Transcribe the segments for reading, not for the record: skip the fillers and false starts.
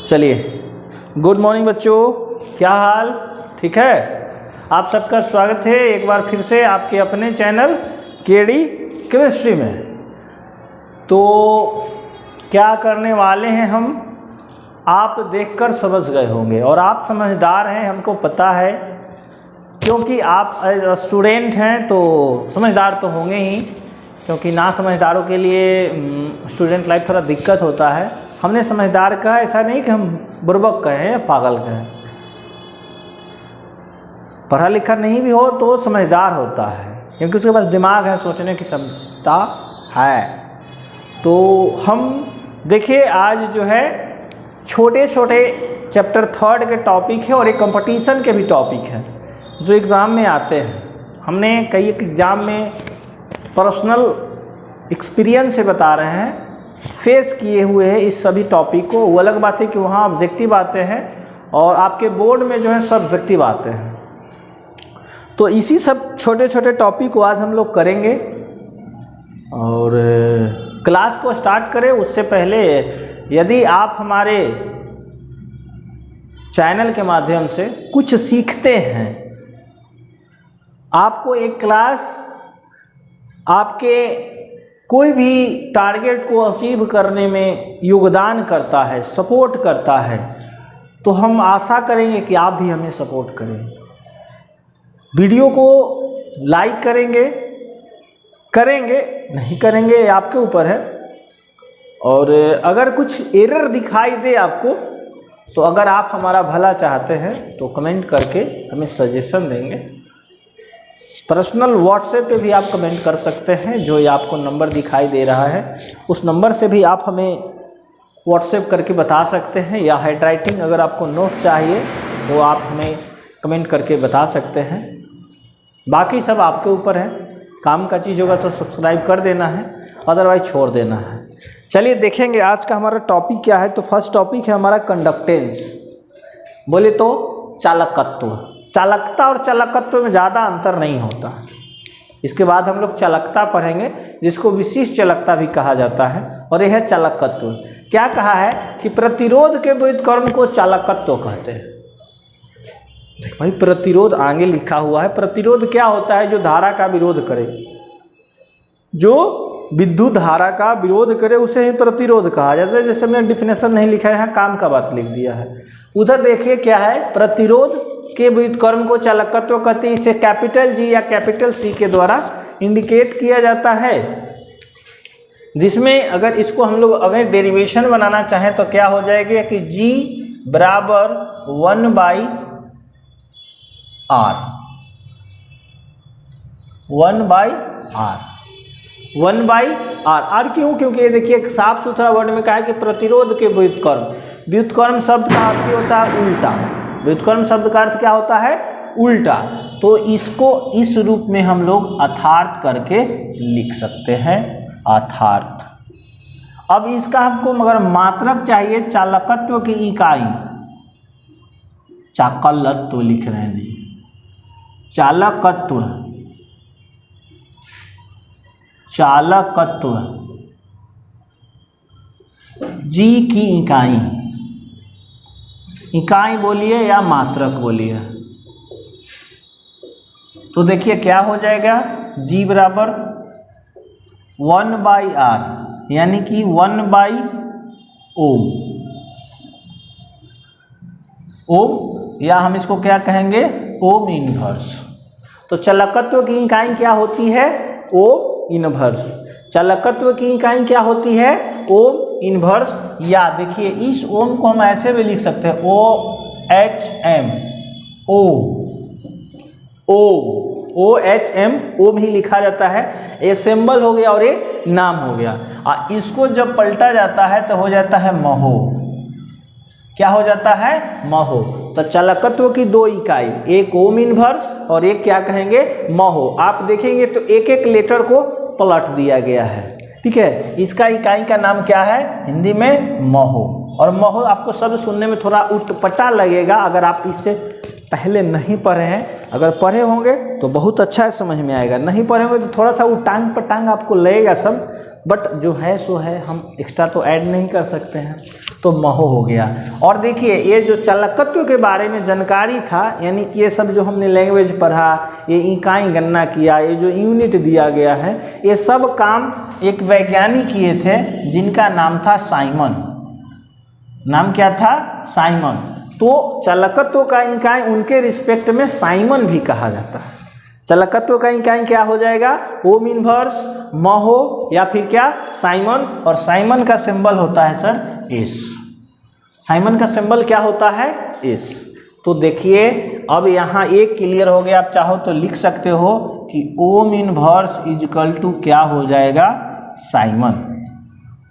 चलिए, good morning बच्चों, क्या हाल? ठीक है। आप सबका स्वागत है एक बार फिर से आपके अपने चैनल केडी केमिस्ट्री में। तो क्या करने वाले हैं हम, आप देखकर समझ गए होंगे और आप समझदार हैं, हमको पता है, क्योंकि आप एज अ स्टूडेंट हैं तो समझदार तो होंगे ही, क्योंकि ना समझदारों के लिए स्टूडेंट लाइफ थोड़ा दिक्कत होता है। हमने समझदार कहा, ऐसा नहीं कि हम बुर्बक कहें या पागल कहें। पढ़ा लिखा नहीं भी हो तो समझदार होता है, क्योंकि उसके पास दिमाग है, सोचने की क्षमता है। तो हम देखिए, आज जो है छोटे छोटे चैप्टर 3 के टॉपिक है और एक कंपटीशन के भी टॉपिक है जो एग्ज़ाम में आते हैं। हमने कई एक एग्ज़ाम में पर्सनल एक्सपीरियंस से बता रहे हैं, फेस किए हुए हैं इस सभी टॉपिक को। वो अलग बात है कि वहाँ ऑब्जेक्टिव आते हैं और आपके बोर्ड में जो है सब्जेक्टिव आते हैं। तो इसी सब छोटे छोटे टॉपिक को आज हम लोग करेंगे। और क्लास को स्टार्ट करें उससे पहले, यदि आप हमारे चैनल के माध्यम से कुछ सीखते हैं, आपको एक क्लास आपके कोई भी टारगेट को अचीव करने में योगदान करता है, सपोर्ट करता है, तो हम आशा करेंगे कि आप भी हमें सपोर्ट करें। वीडियो को लाइक करेंगे, नहीं करेंगे आपके ऊपर है। और अगर कुछ एरर दिखाई दे आपको, तो अगर आप हमारा भला चाहते हैं तो कमेंट करके हमें सजेशन देंगे। पर्सनल व्हाट्सएप पे भी आप कमेंट कर सकते हैं, जो ये आपको नंबर दिखाई दे रहा है उस नंबर से भी आप हमें व्हाट्सएप करके बता सकते हैं। या हैंडराइटिंग अगर आपको नोट चाहिए तो आप हमें कमेंट करके बता सकते हैं। बाकी सब आपके ऊपर है, काम का चीज़ होगा तो सब्सक्राइब कर देना है, अदरवाइज छोड़ देना है। चलिए देखेंगे आज का हमारा टॉपिक क्या है। तो फर्स्ट टॉपिक है हमारा कंडक्टेंस, बोले तो चालकत्व। चालकता और चालकत्व में ज़्यादा अंतर नहीं होता। इसके बाद हम लोग चालकता पढ़ेंगे, जिसको विशिष्ट चालकता भी कहा जाता है, और यह है चालकत्व। क्या कहा है कि प्रतिरोध के व्युत्क्रम को चालकत्व कहते हैं। देख भाई, प्रतिरोध आगे लिखा हुआ है। प्रतिरोध क्या होता है? जो धारा का विरोध करे, जो विद्युत धारा का विरोध करे उसे ही प्रतिरोध कहा जाता है। जैसे मैंने डिफिनेशन नहीं लिखा है, यहाँ काम का बात लिख दिया है। उधर देखिए क्या है, प्रतिरोध के व्युत्क्रम को चालकत्व कहते हैं। इसे कैपिटल जी या कैपिटल सी के द्वारा इंडिकेट किया जाता है, जिसमें अगर इसको हम लोग अगर डेरिवेशन बनाना चाहें तो क्या हो जाएगा कि G बराबर 1/r। 1/r। आर क्यों? क्योंकि ये देखिए साफ सुथरा वर्ड में कहा है कि प्रतिरोध के व्युत्क्रम। व्युत्क्रम शब्द का अर्थ होता है उल्टा। व्युत्क्रम शब्द का अर्थ क्या होता है? उल्टा। तो इसको इस रूप में हम लोग अर्थार्थ करके लिख सकते हैं, अर्थार्थ। अब इसका हमको मगर मात्रक चाहिए, चालकत्व की इकाई। चाकलत्व लिख रहे हैं, चालकत्व, चालकत्व जी की इकाई। इकाई बोलिए या मात्रक बोलिए। तो देखिए क्या हो जाएगा, G बराबर 1/r, यानी कि 1/ओम। ओम, या हम इसको क्या कहेंगे, ओम इनवर्स। तो चालकत्व की इकाई क्या होती है? Ohm inverse. चालकत्व की इकाई क्या होती है? Ohm inverse. या देखिए इस ओम को हम ऐसे भी लिख सकते हैं, OHM, OHM, ओम ही लिखा जाता है। ये सिंबल हो गया और ये नाम हो गया। इसको जब पलटा जाता है तो हो जाता है महो। क्या हो जाता है? महो। तो चालकत्व की दो इकाई, एक ओम इनवर्स और एक क्या कहेंगे, महो। आप देखेंगे तो एक एक लेटर को पलट दिया गया है, ठीक है। इसका इकाई का नाम क्या है? हिंदी में महो। और महो आपको शब्द सुनने में थोड़ा उटपटा लगेगा अगर आप इससे पहले नहीं पढ़े हैं। अगर पढ़े होंगे तो बहुत अच्छा समझ में आएगा, नहीं पढ़े होंगे तो थोड़ा सा उटांग पटांग आपको लगेगा सब, बट जो है सो है, हम एक्स्ट्रा तो ऐड नहीं कर सकते हैं। तो तो महो हो गया। और देखिए ये जो चालकत्व के बारे में जानकारी था, यानी कि ये सब जो हमने लैंग्वेज पढ़ा, ये इकाई गणना किया, ये जो यूनिट दिया गया है, ये सब काम एक वैज्ञानिक किए थे जिनका नाम था साइमन। नाम क्या था? साइमन। तो चालकत्व का इकाई उनके रिस्पेक्ट में साइमन भी कहा जाता है। चालकत्व का इकाई क्या हो जाएगा? ओम इनवर्स, महो या फिर क्या? साइमन। और साइमन का सिंबल होता है सर एस। साइमन का सिंबल क्या होता है? एस। तो देखिए अब यहाँ एक क्लियर हो गया। आप चाहो तो लिख सकते हो कि ओम इनवर्स इजकल टू क्या हो जाएगा? साइमन।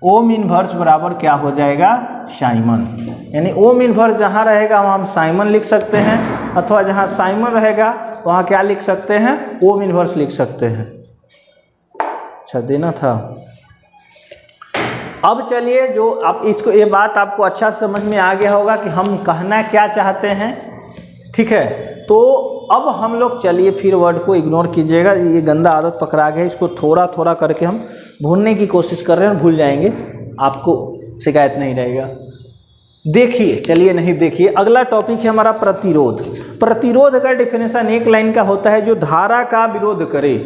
ओम इनवर्स बराबर क्या हो जाएगा? साइमन। यानी ओम इनवर्स जहाँ रहेगा वहाँ हम साइमन लिख सकते हैं, अथवा जहाँ साइमन रहेगा वहाँ क्या लिख सकते हैं? ओम इनवर्स लिख सकते हैं। अच्छा देना था। अब चलिए, जो आप इसको, ये बात आपको अच्छा समझ में आ गया होगा कि हम कहना क्या चाहते हैं, ठीक है। तो अब हम लोग चलिए फिर वर्ड को इग्नोर कीजिएगा, ये गंदा आदत पकड़ा गया, इसको थोड़ा थोड़ा करके हम भूलने की कोशिश कर रहे हैं, भूल जाएंगे, आपको शिकायत नहीं रहेगा। देखिए चलिए, नहीं देखिए, अगला टॉपिक है हमारा प्रतिरोध। प्रतिरोध का डेफिनेशन एक लाइन का होता है, जो धारा का विरोध करे,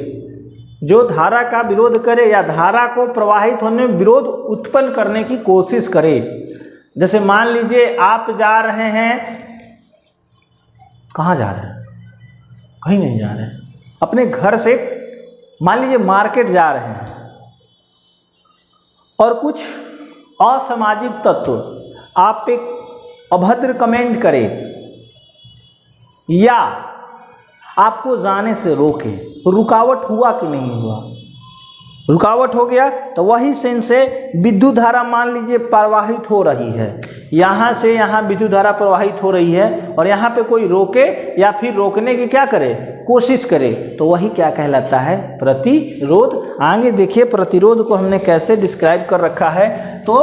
जो धारा का विरोध करे या धारा को प्रवाहित होने में विरोध उत्पन्न करने की कोशिश करे। जैसे मान लीजिए आप जा रहे हैं, कहाँ जा रहे हैं? कहीं नहीं जा रहे हैं, अपने घर से मान लीजिए मार्केट जा रहे हैं, और कुछ असामाजिक तत्व आप पे अभद्र कमेंट करे या आपको जाने से रोके, रुकावट हुआ कि नहीं हुआ? रुकावट हो गया तो वही सेंस से विद्युत धारा मान लीजिए प्रवाहित हो रही है, यहाँ से यहाँ विद्युत धारा प्रवाहित हो रही है, और यहाँ पे कोई रोके या फिर रोकने की क्या करे? कोशिश करे, तो वही क्या कहलाता है? प्रतिरोध। आगे देखिए प्रतिरोध को हमने कैसे डिस्क्राइब कर रखा है। तो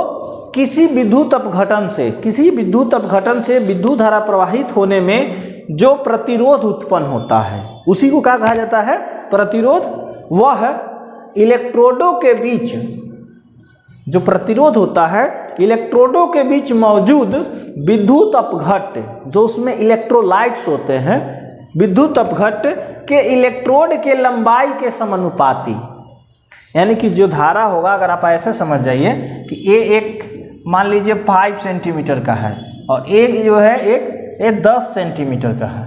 किसी विद्युत अपघटन से, किसी विद्युत अपघटन से विद्युत धारा प्रवाहित होने में जो प्रतिरोध उत्पन्न होता है उसी को क्या कहा जाता है? प्रतिरोध। वह इलेक्ट्रोडों के बीच जो प्रतिरोध होता है, इलेक्ट्रोडों के बीच मौजूद विद्युत अपघट्ट, जो उसमें इलेक्ट्रोलाइट्स होते हैं, विद्युत अपघट्ट के इलेक्ट्रोड के लंबाई के समानुपाती। यानी कि जो धारा होगा, अगर आप ऐसे समझ जाइए कि ये एक मान लीजिए 5 सेंटीमीटर का है और एक जो है एक 10 सेंटीमीटर का है,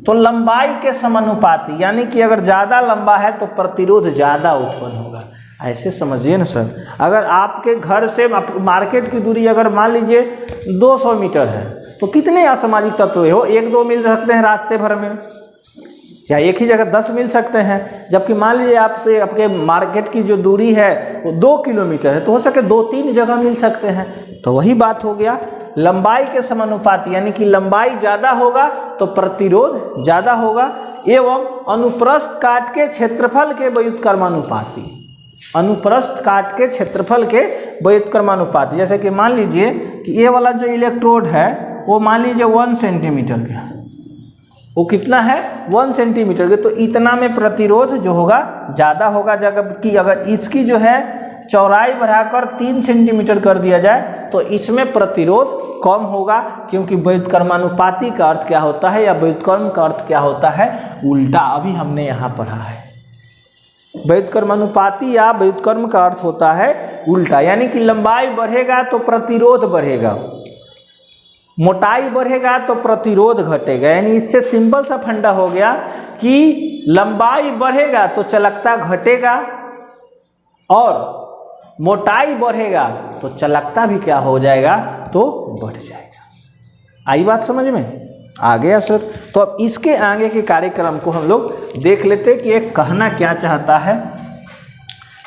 तो लंबाई के समानुपाती, यानी कि अगर ज़्यादा लंबा है तो प्रतिरोध ज़्यादा उत्पन्न होगा। ऐसे समझिए ना सर। अगर आपके घर से मार्केट की दूरी अगर मान लीजिए 200 मीटर है, तो कितने असामाजिक तत्व हो? 1-2 मिल सकते हैं रास्ते भर में, या एक ही जगह 10 मिल सकते हैं। जबकि मान लीजिए आपसे आपके मार्केट की जो दूरी है वो 2 किलोमीटर है, तो हो सके 2-3 जगह मिल सकते हैं। तो वही बात हो गया, लंबाई के समानुपाती, यानी कि लंबाई ज़्यादा होगा तो प्रतिरोध ज़्यादा होगा। एवं अनुप्रस्थ काट के क्षेत्रफल के व्युत्क्रमानुपाती, अनुप्रस्थ काट के क्षेत्रफल के व्युत्क्रमानुपाती। जैसे कि मान लीजिए कि ये वाला जो इलेक्ट्रोड है वो मान लीजिए 1 सेंटीमीटर का, वो कितना है? 1 सेंटीमीटर के, तो इतना में प्रतिरोध जो होगा ज़्यादा होगा। जबकि अगर इसकी जो है चौड़ाई बढ़ाकर 3 सेंटीमीटर कर दिया जाए तो इसमें प्रतिरोध कम होगा, क्योंकि व्युत्क्रमानुपाती का अर्थ क्या होता है, या व्युत्क्रम का अर्थ क्या होता है? उल्टा। अभी हमने यहाँ पढ़ा है व्युत्क्रमानुपाती या व्युत्क्रम का अर्थ होता है उल्टा, यानी कि लंबाई बढ़ेगा तो प्रतिरोध बढ़ेगा, मोटाई बढ़ेगा तो प्रतिरोध घटेगा। यानी इससे सिंपल सा फंडा हो गया कि लंबाई बढ़ेगा तो चालकता घटेगा, और मोटाई बढ़ेगा तो चालकता भी क्या हो जाएगा? तो बढ़ जाएगा। आई बात समझ में? आ गया सर। तो अब इसके आगे के कार्यक्रम को हम लोग देख लेते हैं कि ये कहना क्या चाहता है।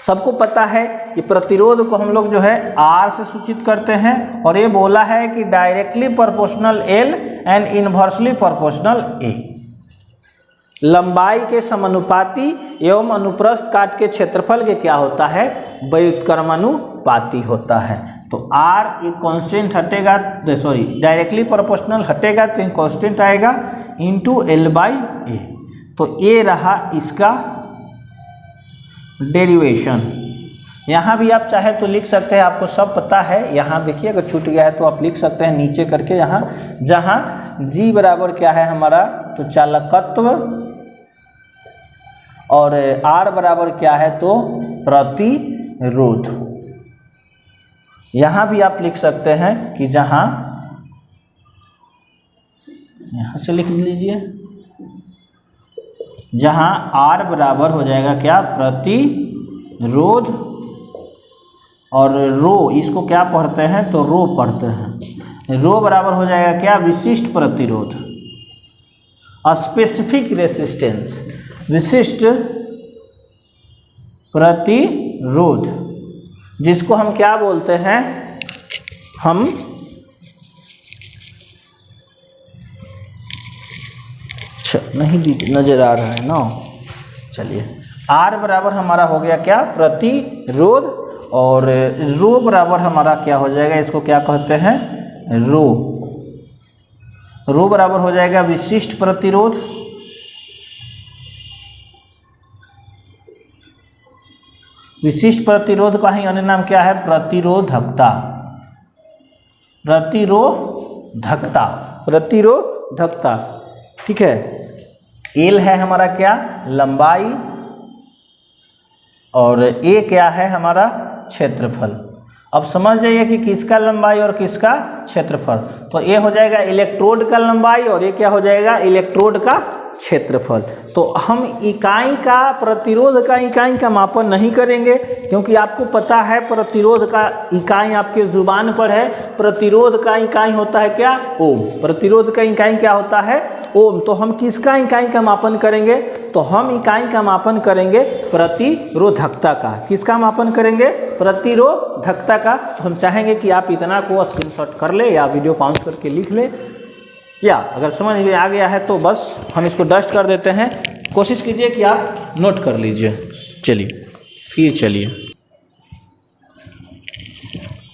सबको पता है कि प्रतिरोध को हम लोग जो है R से सूचित करते हैं, और ये बोला है कि directly proportional L and inversely proportional A, लंबाई के समानुपाती एवं अनुप्रस्थ काट के क्षेत्रफल के क्या होता है? व्युत्क्रमानुपाती होता है। तो R एक कांस्टेंट हटेगा, सॉरी डायरेक्टली प्रोपोर्शनल हटेगा तो एक कांस्टेंट आएगा इंटू L/A। तो ये रहा इसका डेरिवेशन। यहाँ भी आप चाहे तो लिख सकते हैं, आपको सब पता है। यहाँ देखिए अगर छूट गया है तो आप लिख सकते हैं नीचे करके, यहाँ जहाँ G बराबर क्या है हमारा, तो चालकत्व, और R बराबर क्या है, तो प्रतिरोध। यहाँ भी आप लिख सकते हैं कि जहाँ, यहाँ से लिख लीजिए, जहाँ R बराबर हो जाएगा क्या, प्रतिरोध, और रो इसको क्या पढ़ते हैं, तो रो पढ़ते हैं। रो बराबर हो जाएगा क्या, विशिष्ट प्रतिरोध, स्पेसिफिक रेसिस्टेंस, विशिष्ट प्रतिरोध, जिसको हम क्या बोलते हैं, हम नहीं नजर आ रहा है ना, चलिए। R बराबर हमारा हो गया क्या, प्रतिरोध, और रो बराबर हमारा क्या हो जाएगा, इसको क्या कहते हैं, रो। रो बराबर हो जाएगा विशिष्ट प्रतिरोध, विशिष्ट प्रतिरोध का ही अन्य नाम क्या है, प्रतिरोधकता, प्रतिरोधकता, प्रतिरोधकता, ठीक है। एल है हमारा क्या, लंबाई, और ए क्या है हमारा, क्षेत्रफल। अब समझ जाइए कि किसका लंबाई और किसका क्षेत्रफल। तो ए हो जाएगा इलेक्ट्रोड का लंबाई, और ये क्या हो जाएगा, इलेक्ट्रोड का क्षेत्रफल। तो हम इकाई का, प्रतिरोध का इकाई का मापन नहीं करेंगे, क्योंकि आपको पता है प्रतिरोध का इकाई आपके जुबान पर है। प्रतिरोध का इकाई होता है क्या, ओम। प्रतिरोध का इकाई क्या होता है, ओम। तो हम किसका इकाई का मापन करेंगे, तो हम इकाई का मापन करेंगे प्रतिरोधकता का। किसका मापन करेंगे, प्रतिरोधकता का। तो हम चाहेंगे कि आप इतना को स्क्रीनशॉट कर ले या वीडियो पॉज करके लिख ले, या अगर समझ में आ गया है तो बस हम इसको डस्ट कर देते हैं। कोशिश कीजिए कि आप नोट कर लीजिए। चलिए फिर चलिए,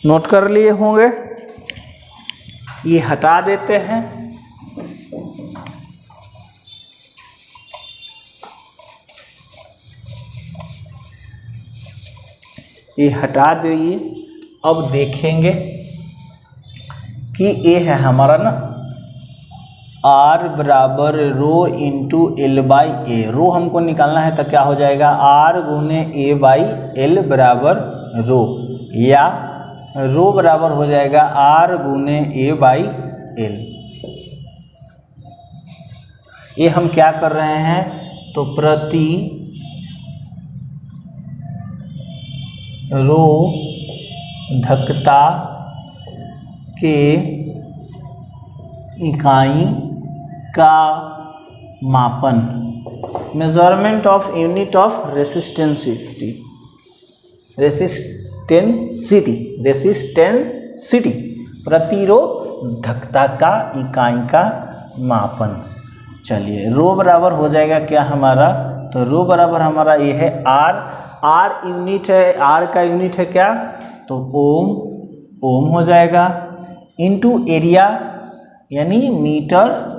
नोट कर लिए होंगे, ये हटा देते हैं। ये हटा दिए। अब देखेंगे कि ये है हमारा ना, R बराबर रो इंटू एल बाई ए। रो हमको निकालना है तो क्या हो जाएगा, R गुने ए बाई एल बराबर रो, या रो बराबर हो जाएगा R गुने ए बाई एल। ये हम क्या कर रहे हैं, तो प्रति रो धकता के इकाई का मापन, मेजरमेंट ऑफ यूनिट ऑफ रेसिस्टेंसिटी, रेसिस्टेंसिटी, प्रतिरोधकता का इकाई का मापन। चलिए, रो बराबर हो जाएगा क्या हमारा, तो रो बराबर हमारा ये है R। R यूनिट है, R का यूनिट है क्या, तो ओम हो जाएगा, इनटू एरिया यानी मीटर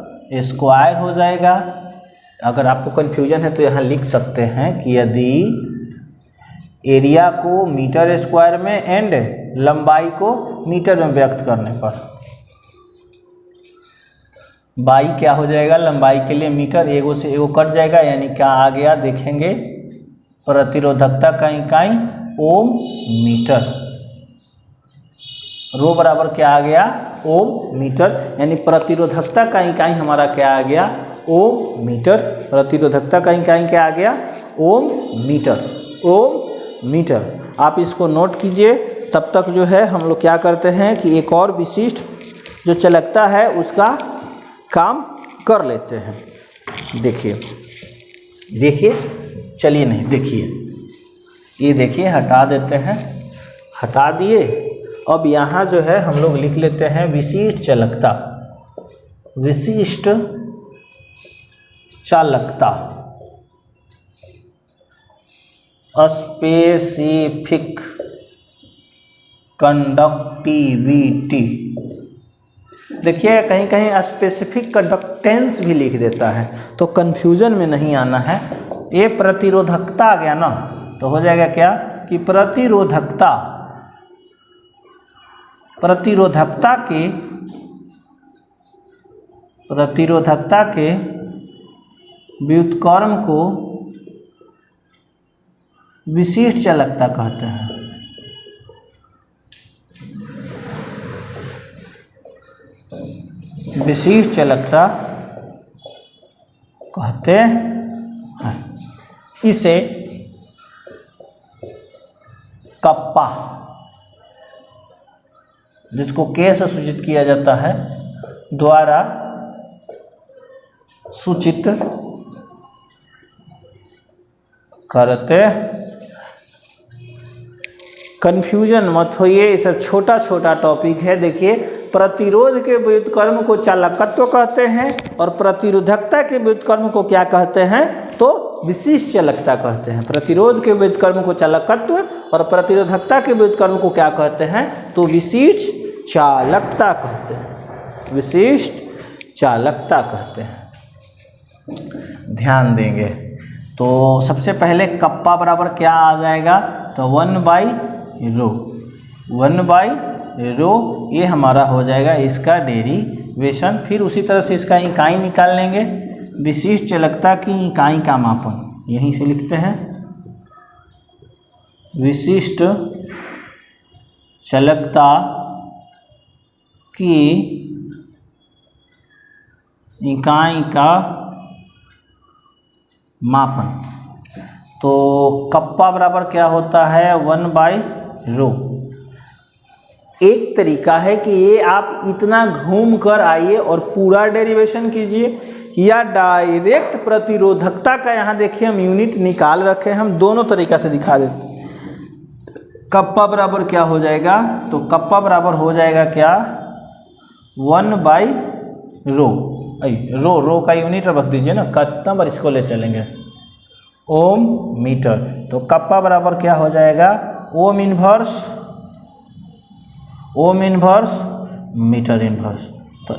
स्क्वायर हो जाएगा। अगर आपको कन्फ्यूजन है तो यहाँ लिख सकते हैं कि यदि एरिया को मीटर स्क्वायर में एंड लंबाई को मीटर में व्यक्त करने पर, बाई क्या हो जाएगा, लंबाई के लिए मीटर, एगो से एगो कट जाएगा, यानी क्या आ गया देखेंगे, प्रतिरोधकता का इकाई ओम मीटर। रो बराबर क्या आ गया, ओम मीटर, यानी प्रतिरोधकता का इकाई हमारा क्या आ गया, ओम मीटर। प्रतिरोधकता का इकाई क्या आ गया, ओम मीटर, ओम मीटर। आप इसको नोट कीजिए। तब तक जो है हम लोग क्या करते हैं कि एक और विशिष्ट जो चालकता है उसका काम कर लेते हैं। देखिए चलिए, नहीं देखिए, ये देखिए हटा देते हैं, हटा दिए। अब यहाँ जो है हम लोग लिख लेते हैं विशिष्ट चालकता, विशिष्ट चालकता, स्पेसिफिक कंडक्टिविटी। देखिए कहीं कहीं स्पेसिफिक कंडक्टेंस भी लिख देता है, तो कन्फ्यूजन में नहीं आना है। ये प्रतिरोधकता आ गया ना, तो हो जाएगा क्या, कि प्रतिरोधकता के व्युत्क्रम को विशिष्ट चालकता कहते हैं। विशिष्ट चालकता कहते हैं। इसे कप्पा, जिसको के से सूचित किया जाता है, द्वारा सूचित करते। कंफ्यूजन मत होइए, ये सब छोटा छोटा टॉपिक है। देखिए, प्रतिरोध के व्युत्क्रम को चालकत्व कहते हैं और प्रतिरोधकता के व्युत्क्रम को क्या कहते हैं, तो विशिष्ट चालकता कहते हैं। प्रतिरोध के व्युत्क्रम को चालकत्व और प्रतिरोधकता के व्युत्क्रम को क्या कहते हैं, तो विशिष्ट चालकता कहते हैं। विशिष्ट चालकता कहते हैं। ध्यान देंगे तो सबसे पहले कप्पा बराबर क्या आ जाएगा, तो 1/ρ। 1/ρ ये हमारा हो जाएगा इसका डेरिवेशन। फिर उसी तरह से इसका इकाई निकाल लेंगे। विशिष्ट चालकता की इकाई का मापन यहीं से लिखते हैं। विशिष्ट चालकता की इकाई का मापन, तो कप्पा बराबर क्या होता है, 1/ρ। एक तरीका है कि ये आप इतना घूम कर आइए और पूरा डेरिवेशन कीजिए, या डायरेक्ट प्रतिरोधकता का यहाँ देखिए हम यूनिट निकाल रखे हैं, हम दोनों तरीका से दिखा देते हैं। कप्पा बराबर क्या हो जाएगा, तो कप्पा बराबर हो जाएगा क्या, 1/ρ। रो का यूनिट रख दीजिए ना, कितना बार इसको ले चलेंगे, ओम मीटर। तो कप्पा बराबर क्या हो जाएगा, ओम इनवर्स मीटर इनवर्स। तो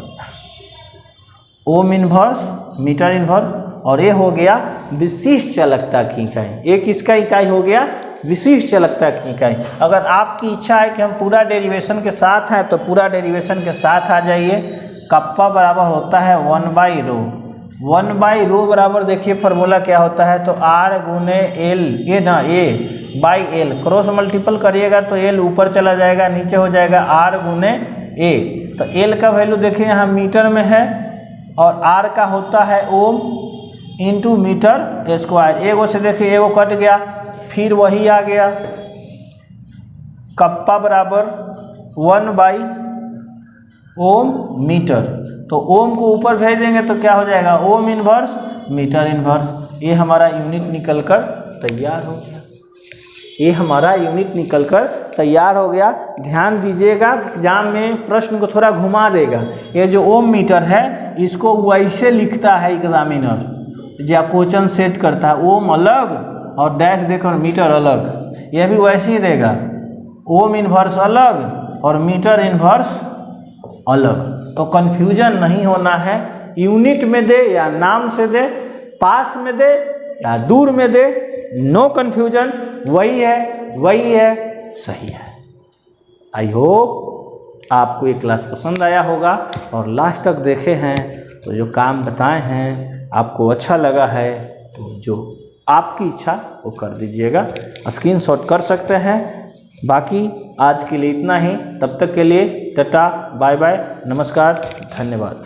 ओम इनवर्स मीटर इनवर्स, और ये हो गया विशिष्ट चालकता की इकाई। एक इसका इकाई हो गया विशिष्ट चालकता की इकाई। अगर आपकी इच्छा है कि हम पूरा डेरिवेशन के साथ हैं तो पूरा डेरिवेशन के साथ आ जाइए। कप्पा बराबर होता है 1/ρ। 1/ρ बराबर देखिए फार्मूला क्या होता है, तो R गुने L, ये ना A/L, क्रॉस मल्टीपल करिएगा तो L ऊपर चला जाएगा, नीचे हो जाएगा R गुने A। तो L का वैल्यू देखिए यहाँ मीटर में है और R का होता है ओम इंटू मीटर स्क्वायर। एगो से देखिए एगो कट गया, फिर वही आ गया। कप्पा बराबर 1/ओम मीटर, तो ओम को ऊपर भेज देंगे तो क्या हो जाएगा, ओम इनवर्स मीटर इनवर्स। ये हमारा यूनिट निकलकर तैयार हो गया। ये हमारा यूनिट निकलकर तैयार हो गया। ध्यान दीजिएगा, एग्जाम में प्रश्न को थोड़ा घुमा देगा। ये जो ओम मीटर है इसको वैसे लिखता है एग्जामिनर, या क्वेश्चन सेट करता है, ओम अलग और डैश देकर मीटर अलग। यह भी वैसे ही देगा, ओम इनवर्स अलग और मीटर इनवर्स अलग। तो कन्फ्यूजन नहीं होना है, यूनिट में दे या नाम से दे, पास में दे या दूर में दे, नो कन्फ्यूजन। वही है सही है। आई होप आपको ये क्लास पसंद आया होगा और लास्ट तक देखे हैं, तो जो काम बताए हैं आपको अच्छा लगा है तो जो आपकी इच्छा वो कर दीजिएगा, स्क्रीनशॉट कर सकते हैं। बाकी आज के लिए इतना ही, तब तक के लिए टाटा बाय बाय, नमस्कार, धन्यवाद।